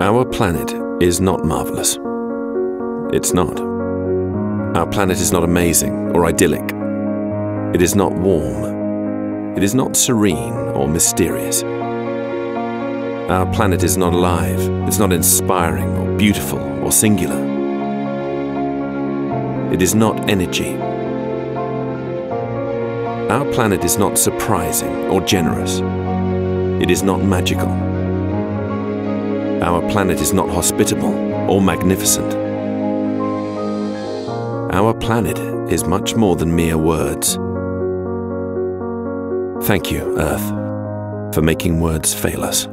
Our planet is not marvelous. It's not. Our planet is not amazing or idyllic. It is not warm. It is not serene or mysterious. Our planet is not alive. It's not inspiring or beautiful or singular. It is not energy. Our planet is not surprising or generous. It is not magical. Our planet is not hospitable or magnificent. Our planet is much more than mere words. Thank you, Earth, for making words fail us.